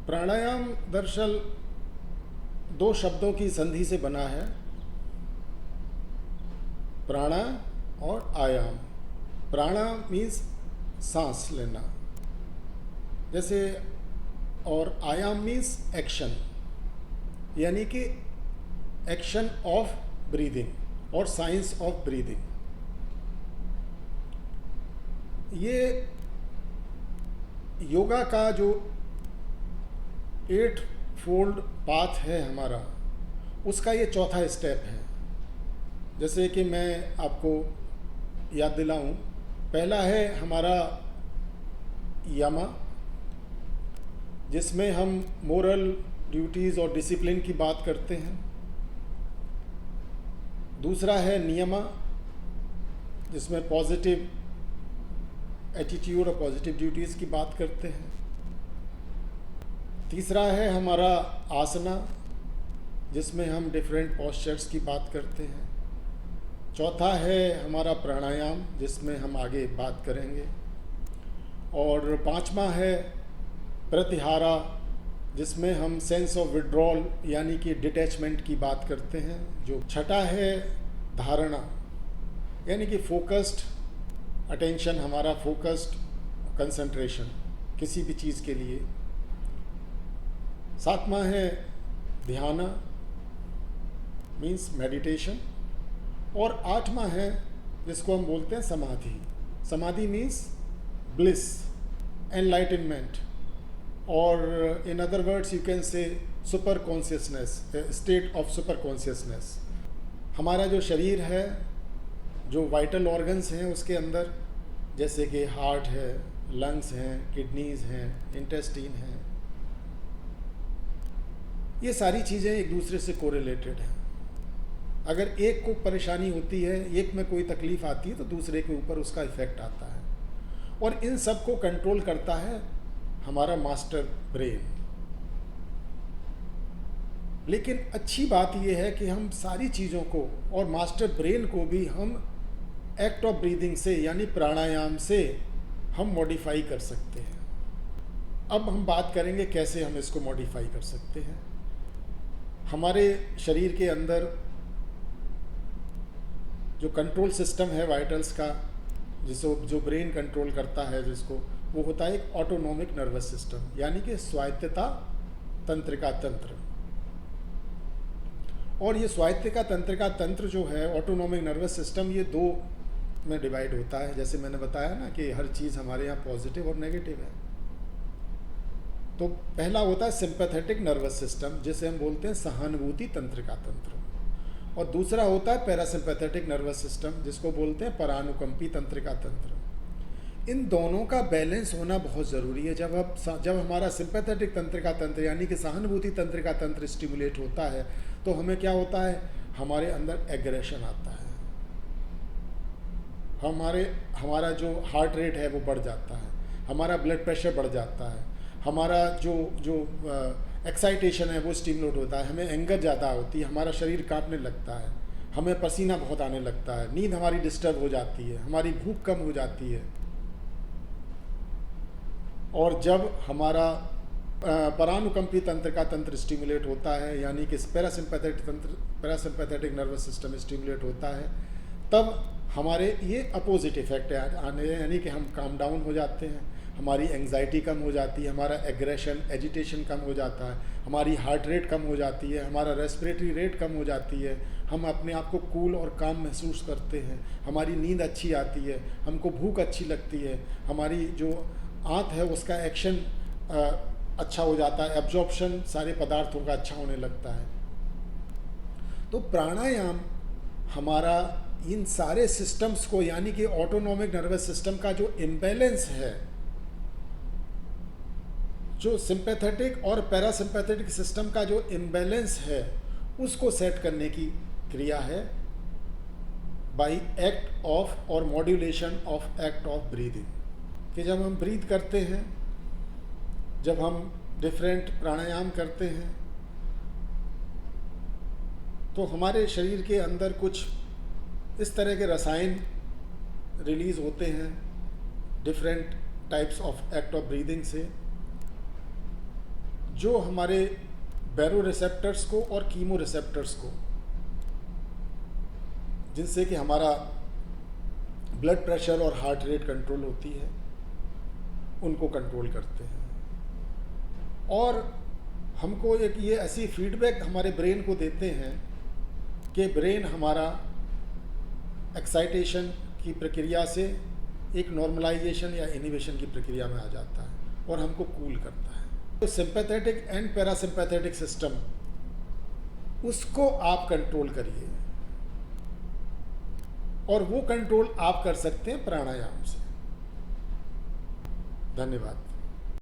प्राणायाम दरअसल दो शब्दों की संधि से बना है, प्राणा और आयाम। प्राणा मीन्स सांस लेना, जैसे, और आयाम मीन्स एक्शन, यानी कि एक्शन ऑफ ब्रीदिंग और साइंस ऑफ ब्रीदिंग। ये योगा का जो 8 फोल्ड पाथ है हमारा, उसका ये चौथा स्टेप है। जैसे कि मैं आपको याद दिलाऊं, पहला है हमारा यमा, जिसमें हम मोरल ड्यूटीज़ और डिसिप्लिन की बात करते हैं। दूसरा है नियमा, जिसमें पॉजिटिव एटीट्यूड और पॉजिटिव ड्यूटीज़ की बात करते हैं। तीसरा है हमारा आसना, जिसमें हम डिफरेंट पोस्चर्स की बात करते हैं। चौथा है हमारा प्राणायाम, जिसमें हम आगे बात करेंगे। और पांचवा है प्रत्याहारा, जिसमें हम सेंस ऑफ विड्रॉल यानी कि डिटैचमेंट की बात करते हैं। जो छठा है धारणा, यानी कि फोकस्ड अटेंशन, हमारा फोकस्ड कंसंट्रेशन किसी भी चीज़ के लिए। सातवां है ध्याना मीन्स मेडिटेशन। और आठवां है जिसको हम बोलते हैं समाधि। समाधि मीन्स ब्लिस, एनलाइटनमेंट, और in other words you can say super consciousness, state of super consciousness. हमारा जो शरीर है, जो वाइटल ऑर्गन्स हैं उसके अंदर, जैसे कि हार्ट है, लंग्स हैं, किडनीज हैं, इंटेस्टीन हैं, ये सारी चीज़ें एक दूसरे से कोरिलेटेड हैं। अगर एक को परेशानी होती है, एक में कोई तकलीफ आती है, तो दूसरे के ऊपर उसका इफेक्ट आता है। और इन सब को कंट्रोल करता है हमारा मास्टर ब्रेन। लेकिन अच्छी बात यह है कि हम सारी चीज़ों को और मास्टर ब्रेन को भी हम एक्ट ऑफ ब्रीदिंग से, यानी प्राणायाम से हम मॉडिफाई कर सकते हैं। अब हम बात करेंगे कैसे हम इसको मॉडिफाई कर सकते हैं। हमारे शरीर के अंदर जो कंट्रोल सिस्टम है वाइटल्स का, जिसको जो ब्रेन कंट्रोल करता है, जिसको वो होता है एक ऑटोनोमिक नर्वस सिस्टम, यानी कि स्वायत्तता तंत्रिका तंत्र। और ये स्वायत्तिका तंत्रिका तंत्र जो है, ऑटोनोमिक नर्वस सिस्टम, ये दो में डिवाइड होता है। जैसे मैंने बताया ना कि हर चीज़ हमारे यहाँ पॉजिटिव और नेगेटिव है। तो पहला होता है सिंपैथेटिक नर्वस सिस्टम, जिसे हम बोलते हैं सहानुभूति तंत्रिका तंत्र। और दूसरा होता है पैरासिम्पैथेटिक नर्वस सिस्टम, जिसको बोलते हैं परानुकंपी तंत्रिका तंत्र। इन दोनों का बैलेंस होना बहुत ज़रूरी है। जब हमारा सिंपैथेटिक तंत्रिका तंत्र यानी कि सहानुभूति तंत्रिका तंत्र स्टिमुलेट होता है, तो हमें क्या होता है, हमारे अंदर एग्रेशन आता है, हमारा जो हार्ट रेट है वो बढ़ जाता है, हमारा ब्लड प्रेशर बढ़ जाता है, हमारा जो एक्साइटेशन है वो स्टिमुलेट होता है, हमें एंगर ज़्यादा होती है, हमारा शरीर कांपने लगता है, हमें पसीना बहुत आने लगता है, नींद हमारी डिस्टर्ब हो जाती है, हमारी भूख कम हो जाती है। और जब हमारा परानुकंपी तंत्र का तंत्र स्टिमुलेट होता है, यानी कि पैरासिम्पैथेटिक नर्वस सिस्टम स्टिमुलेट होता है, तब हमारे ये अपोजिट इफेक्ट आने, यानी कि हम काम डाउन हो जाते हैं, हमारी एंग्जाइटी कम हो जाती है, हमारा एग्रेशन एजिटेशन कम हो जाता है, हमारी हार्ट रेट कम हो जाती है, हमारा रेस्पिरेटरी रेट कम हो जाती है, हम अपने आप को कूल और काम महसूस करते हैं, हमारी नींद अच्छी आती है, हमको भूख अच्छी लगती है, हमारी जो आंत है उसका एक्शन अच्छा हो जाता है, एब्जॉर्प्शन सारे पदार्थों का अच्छा होने लगता है। तो प्राणायाम हमारा इन सारे सिस्टम्स को, यानी कि ऑटोनोमिक नर्वस सिस्टम का जो इम्बैलेंस है, जो सिंपैथेटिक और पैरासिम्पैथेटिक सिस्टम का जो इम्बैलेंस है, उसको सेट करने की क्रिया है बाय एक्ट ऑफ और modulation of act of breathing. कि जब हम ब्रीथ करते हैं, जब हम डिफरेंट प्राणायाम करते हैं, तो हमारे शरीर के अंदर कुछ इस तरह के रसायन रिलीज़ होते हैं different types of act of breathing से, जो हमारे बैरो रिसेप्टर्स को और कीमो रिसेप्टर्स को, जिनसे कि हमारा ब्लड प्रेशर और हार्ट रेट कंट्रोल होती है, उनको कंट्रोल करते हैं। और हमको एक ये ऐसी फीडबैक हमारे ब्रेन को देते हैं कि ब्रेन हमारा एक्साइटेशन की प्रक्रिया से एक नॉर्मलाइजेशन या इनिवेशन की प्रक्रिया में आ जाता है और हमको कूल करता है। तो सिंपैथेटिक एंड पैरासिम्पैथेटिक सिस्टम, उसको आप कंट्रोल करिए, और वो कंट्रोल आप कर सकते हैं प्राणायाम से। धन्यवाद।